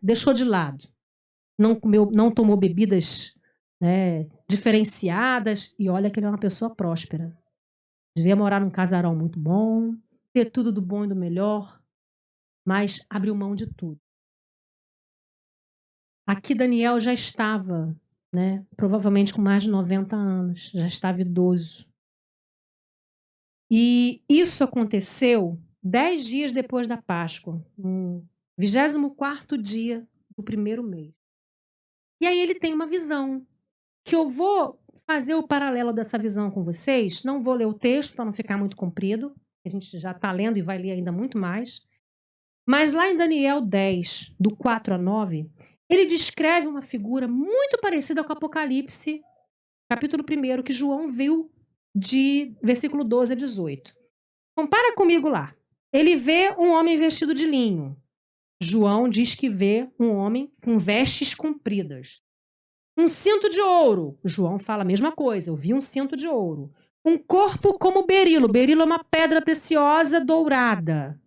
deixou de lado. Não comeu, não tomou bebidas diferenciadas. E olha que ele é uma pessoa próspera. Devia morar num casarão muito bom, ter tudo do bom e do melhor, mas abriu mão de tudo. Aqui Daniel já estava, provavelmente com mais de 90 anos, já estava idoso. E isso aconteceu 10 dias depois da Páscoa, no 24º dia do primeiro mês. E aí ele tem uma visão, que eu vou fazer o paralelo dessa visão com vocês. Não vou ler o texto para não ficar muito comprido, a gente já está lendo e vai ler ainda muito mais. Mas lá em Daniel 10, do 4 a 9, ele descreve uma figura muito parecida com o Apocalipse, capítulo 1, que João viu, de versículo 12 a 18. Compara comigo lá. Ele vê um homem vestido de linho. João diz que vê um homem com vestes compridas. Um cinto de ouro. João fala a mesma coisa. Eu vi um cinto de ouro. Um corpo como berilo. Berilo é uma pedra preciosa dourada,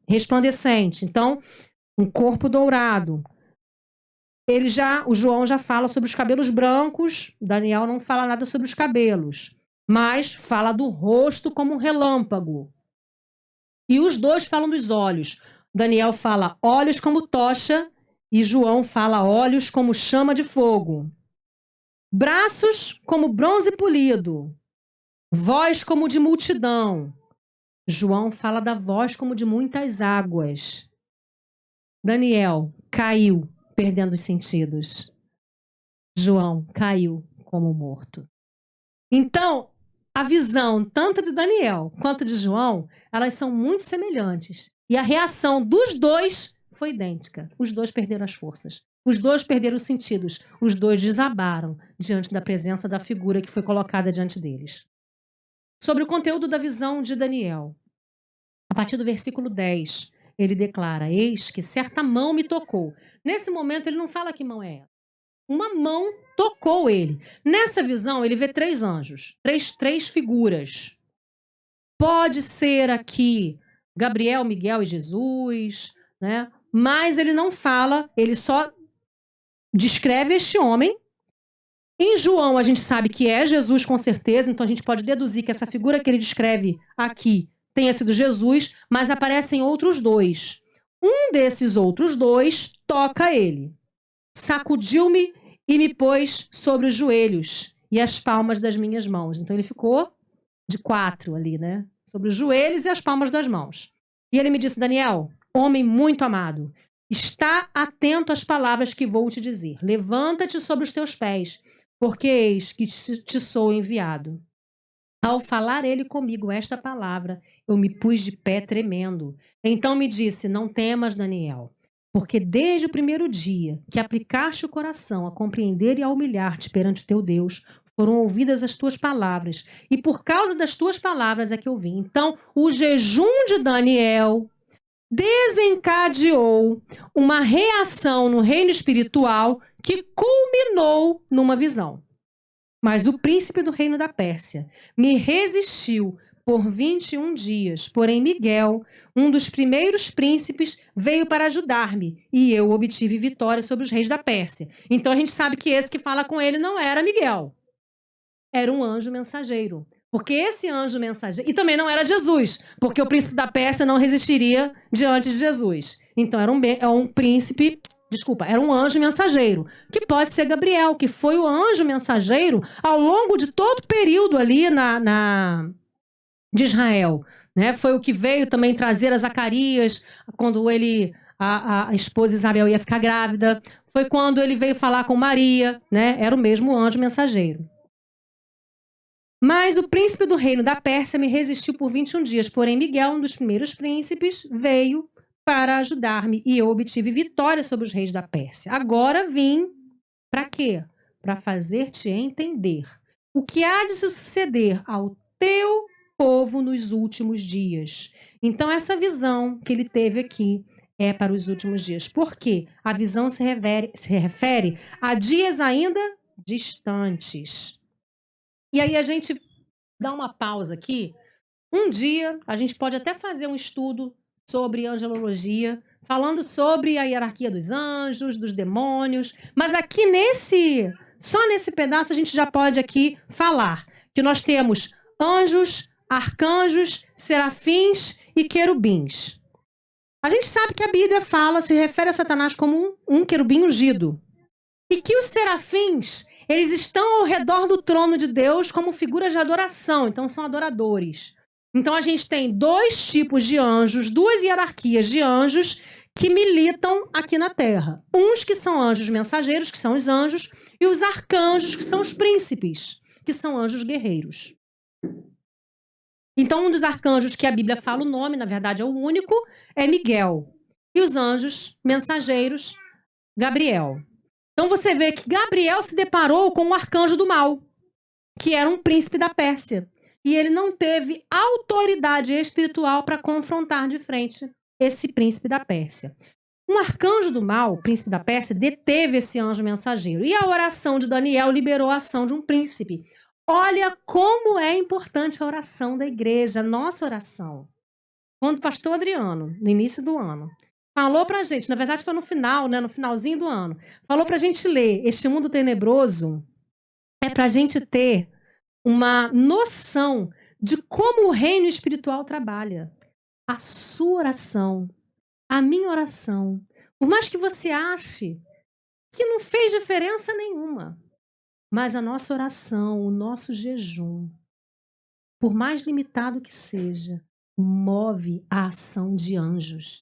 resplandecente. Então, um corpo dourado. O João já fala sobre os cabelos brancos. Daniel não fala nada sobre os cabelos, mas fala do rosto como um relâmpago. E os dois falam dos olhos. Daniel fala olhos como tocha e João fala olhos como chama de fogo. Braços como bronze polido. Voz como de multidão. João fala da voz como de muitas águas. Daniel caiu, perdendo os sentidos. João caiu como morto. Então, a visão tanto de Daniel quanto de João, elas são muito semelhantes. E a reação dos dois foi idêntica. Os dois perderam as forças. Os dois perderam os sentidos. Os dois desabaram diante da presença da figura que foi colocada diante deles. Sobre o conteúdo da visão de Daniel, a partir do versículo 10, ele declara: eis que certa mão me tocou. Nesse momento, ele não fala que mão é essa. Uma mão tocou ele. Nessa visão, ele vê 3 anjos, três figuras. Pode ser aqui Gabriel, Miguel e Jesus, mas ele não fala, ele só descreve este homem. Em João, a gente sabe que é Jesus, com certeza, então a gente pode deduzir que essa figura que ele descreve aqui tenha sido Jesus, mas aparecem outros 2. um desses outros dois toca ele. Sacudiu-me e me pôs sobre os joelhos e as palmas das minhas mãos. Então ele ficou de 4 ali, né? Sobre os joelhos e as palmas das mãos. E ele me disse: Daniel, homem muito amado, está atento às palavras que vou te dizer. Levanta-te sobre os teus pés, porque eis que te sou enviado. Ao falar ele comigo esta palavra, eu me pus de pé tremendo. Então me disse: não temas, Daniel, porque desde o primeiro dia que aplicaste o coração a compreender e a humilhar-te perante o teu Deus, foram ouvidas as tuas palavras, e por causa das tuas palavras é que eu vim. Então, o jejum de Daniel desencadeou uma reação no reino espiritual que culminou numa visão. Mas o príncipe do reino da Pérsia me resistiu por 21 dias. Porém, Miguel, um dos primeiros príncipes, veio para ajudar-me e eu obtive vitória sobre os reis da Pérsia. Então a gente sabe que esse que fala com ele não era Miguel. Era um anjo mensageiro. Porque esse anjo mensageiro... E também não era Jesus, porque o príncipe da Pérsia não resistiria diante de Jesus. Então era um príncipe... Desculpa, era um anjo mensageiro, que pode ser Gabriel, que foi o anjo mensageiro ao longo de todo o período ali de Israel. Né? Foi o que veio também trazer a Zacarias, quando a esposa Isabel ia ficar grávida. Foi quando ele veio falar com Maria, né? Era o mesmo anjo mensageiro. Mas o príncipe do reino da Pérsia me resistiu por 21 dias. Porém, Miguel, um dos primeiros príncipes, veio para ajudar-me e eu obtive vitória sobre os reis da Pérsia. Agora vim para quê? Para fazer-te entender o que há de se suceder ao teu povo nos últimos dias. Então, essa visão que ele teve aqui é para os últimos dias. Por quê? A visão se refere a dias ainda distantes. E aí a gente dá uma pausa aqui. Um dia, a gente pode até fazer um estudo sobre angelologia, falando sobre a hierarquia dos anjos, dos demônios, mas aqui só nesse pedaço a gente já pode aqui falar que nós temos anjos, arcanjos, serafins e querubins. A gente sabe que a Bíblia se refere a Satanás como um querubim ungido. E que os serafins, eles estão ao redor do trono de Deus como figuras de adoração, então são adoradores. Então a gente tem 2 tipos de anjos, 2 hierarquias de anjos que militam aqui na Terra. Uns que são anjos mensageiros, que são os anjos, e os arcanjos, que são os príncipes, que são anjos guerreiros. Então um dos arcanjos que a Bíblia fala o nome, na verdade é o único, é Miguel. E os anjos mensageiros, Gabriel. Então você vê que Gabriel se deparou com o arcanjo do mal, que era um príncipe da Pérsia. E ele não teve autoridade espiritual para confrontar de frente esse príncipe da Pérsia. Um arcanjo do mal, o príncipe da Pérsia, deteve esse anjo mensageiro. E a oração de Daniel liberou a ação de um príncipe. Olha como é importante a oração da igreja, a nossa oração. Quando o pastor Adriano, no início do ano, falou pra gente, na verdade foi no final, né, no finalzinho do ano, falou pra gente ler Este Mundo Tenebroso, é pra gente ter uma noção de como o reino espiritual trabalha. A sua oração, a minha oração, por mais que você ache que não fez diferença nenhuma, mas a nossa oração, o nosso jejum, por mais limitado que seja, move a ação de anjos.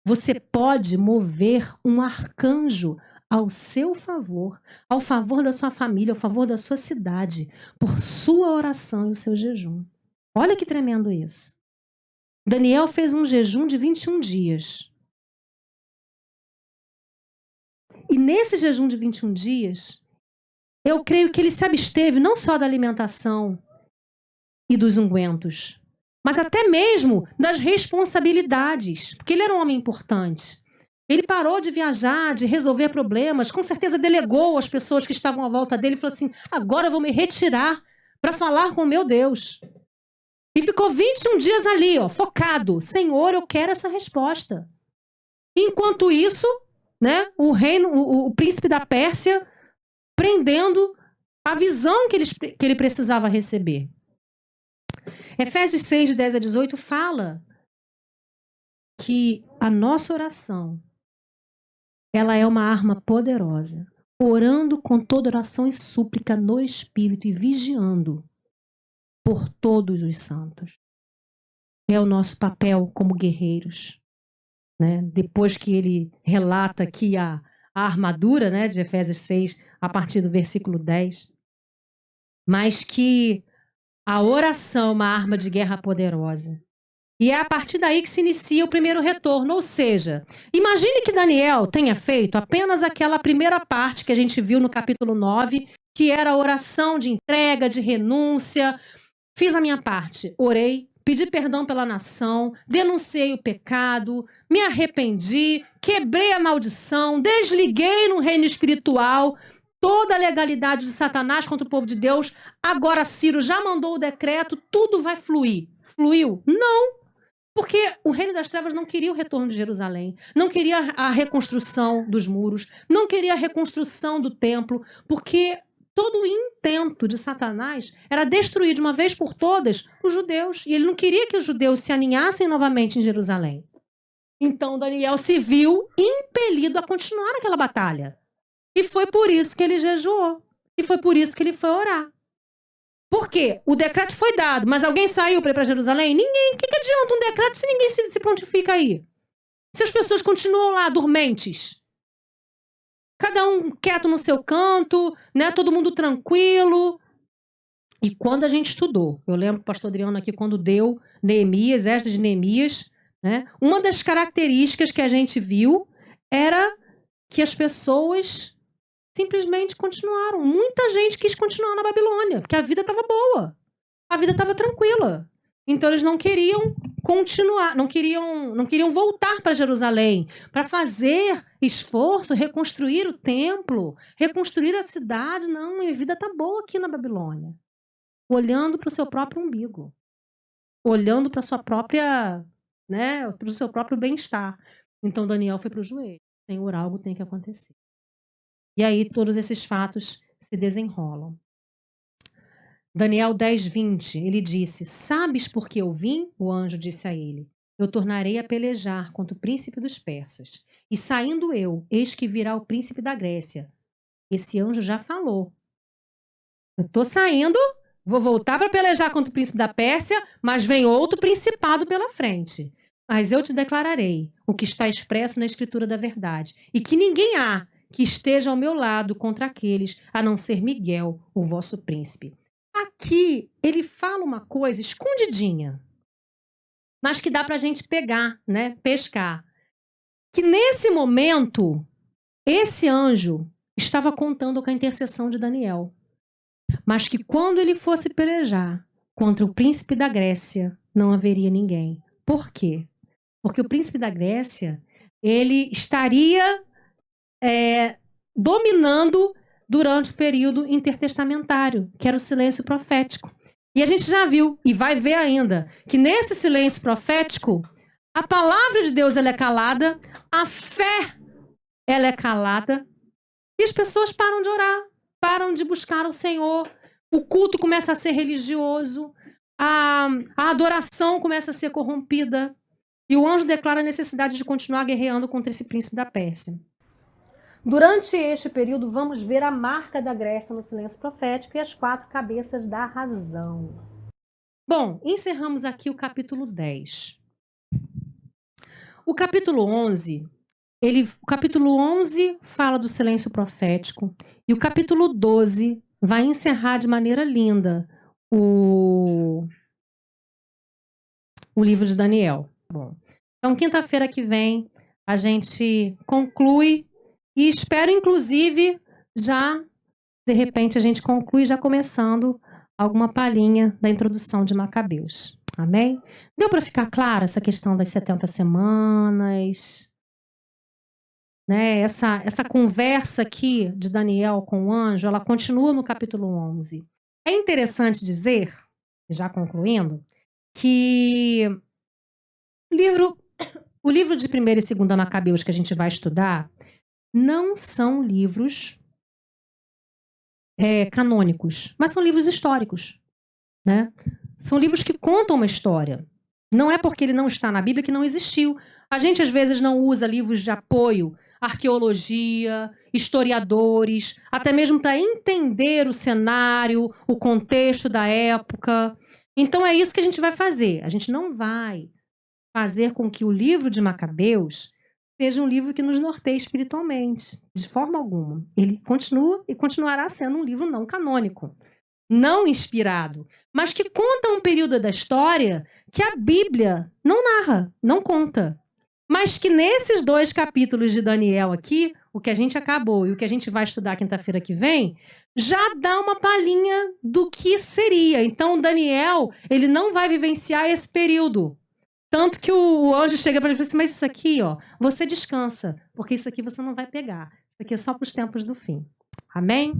Você pode mover um arcanjo ao seu favor, ao favor da sua família, ao favor da sua cidade, por sua oração e o seu jejum. Olha que tremendo isso. Daniel fez um jejum de 21 dias. E nesse jejum de 21 dias, eu creio que ele se absteve não só da alimentação e dos ungüentos, mas até mesmo das responsabilidades, porque ele era um homem importante. Ele parou de viajar, de resolver problemas, com certeza delegou às pessoas que estavam à volta dele e falou assim, agora eu vou me retirar para falar com o meu Deus. E ficou 21 dias ali, ó, focado. Senhor, eu quero essa resposta. Enquanto isso, né, o príncipe da Pérsia prendendo a visão que ele precisava receber. Efésios 6, de 10 a 18, fala que a nossa oração, ela é uma arma poderosa. Orando com toda oração e súplica no Espírito e vigiando por todos os santos. É o nosso papel como guerreiros. Né? Depois que ele relata aqui a armadura, né, de Efésios 6, a partir do versículo 10. Mas que a oração é uma arma de guerra poderosa. E é a partir daí que se inicia o primeiro retorno. Ou seja, imagine que Daniel tenha feito apenas aquela primeira parte que a gente viu no capítulo 9, que era a oração de entrega, de renúncia. Fiz a minha parte, orei, pedi perdão pela nação, denunciei o pecado, me arrependi, quebrei a maldição, desliguei no reino espiritual toda a legalidade de Satanás contra o povo de Deus. Agora Ciro já mandou o decreto, tudo vai fluir. Fluiu? Não. Porque o reino das trevas não queria o retorno de Jerusalém, não queria a reconstrução dos muros, não queria a reconstrução do templo, porque todo o intento de Satanás era destruir de uma vez por todas os judeus. E ele não queria que os judeus se aninhassem novamente em Jerusalém. Então Daniel se viu impelido a continuar aquela batalha. E foi por isso que ele jejuou. E foi por isso que ele foi orar. Por quê? O decreto foi dado, mas alguém saiu para ir para Jerusalém? Ninguém. O que adianta um decreto se ninguém se prontifica aí? Se as pessoas continuam lá dormentes? Cada um quieto no seu canto, né? Todo mundo tranquilo. E quando a gente estudou, eu lembro que o pastor Adriano aqui, quando deu Neemias, Esdras de Neemias, né? Uma das características que a gente viu era que as pessoas simplesmente continuaram. Muita gente quis continuar na Babilônia, porque a vida estava boa. A vida estava tranquila. Então eles não queriam continuar, não queriam voltar para Jerusalém, para fazer esforço, reconstruir o templo, reconstruir a cidade. Não, minha vida está boa aqui na Babilônia. Olhando para o seu próprio umbigo. Olhando para sua própria, né, para o seu próprio bem-estar. Então Daniel foi para o joelho. Senhor, algo tem que acontecer. E aí todos esses fatos se desenrolam. Daniel 10, 20, ele disse: Sabes por que eu vim? O anjo disse a ele: Eu tornarei a pelejar contra o príncipe dos persas. E saindo eu, eis que virá o príncipe da Grécia. Esse anjo já falou. Eu estou saindo, vou voltar para pelejar contra o príncipe da Pérsia, mas vem outro principado pela frente. Mas eu te declararei o que está expresso na escritura da verdade, e que ninguém há que esteja ao meu lado contra aqueles, a não ser Miguel, o vosso príncipe. Aqui ele fala uma coisa escondidinha, mas que dá para a gente pegar, né? Pescar. Que nesse momento, esse anjo estava contando com a intercessão de Daniel. Mas que quando ele fosse pelejar contra o príncipe da Grécia, não haveria ninguém. Por quê? Porque o príncipe da Grécia, ele estaria dominando durante o período intertestamentário, que era o silêncio profético. E a gente já viu, e vai ver ainda, que nesse silêncio profético, a palavra de Deus ela é calada, a fé ela é calada, e as pessoas param de orar, param de buscar o Senhor, o culto começa a ser religioso, a adoração começa a ser corrompida, e o anjo declara a necessidade de continuar guerreando contra esse príncipe da Pérsia. Durante este período, vamos ver a marca da Grécia no silêncio profético e as 4 cabeças da razão. Bom, encerramos aqui o capítulo 10. O capítulo 11, o capítulo 11 fala do silêncio profético e o capítulo 12 vai encerrar de maneira linda o livro de Daniel. Bom, então, quinta-feira que vem, a gente conclui e espero, inclusive, já, de repente, a gente conclui já começando alguma palhinha da introdução de Macabeus. Amém? Deu para ficar clara essa questão das 70 semanas? Né? Essa conversa aqui de Daniel com o anjo, ela continua no capítulo 11. É interessante dizer, já concluindo, que o livro de 1ª e 2ª Macabeus que a gente vai estudar não são livros canônicos, mas são livros históricos, né? São livros que contam uma história. Não é porque ele não está na Bíblia que não existiu. A gente, às vezes, não usa livros de apoio, arqueologia, historiadores, até mesmo para entender o cenário, o contexto da época. Então, é isso que a gente vai fazer. A gente não vai fazer com que o livro de Macabeus seja um livro que nos norteie espiritualmente, de forma alguma. Ele continua e continuará sendo um livro não canônico, não inspirado, mas que conta um período da história que a Bíblia não narra, não conta. Mas que nesses 2 capítulos de Daniel aqui, o que a gente acabou e o que a gente vai estudar quinta-feira que vem, já dá uma palhinha do que seria. Então, Daniel, ele não vai vivenciar esse período. Tanto que o anjo chega para ele e fala assim, mas isso aqui, ó, você descansa, porque isso aqui você não vai pegar. Isso aqui é só para os tempos do fim. Amém?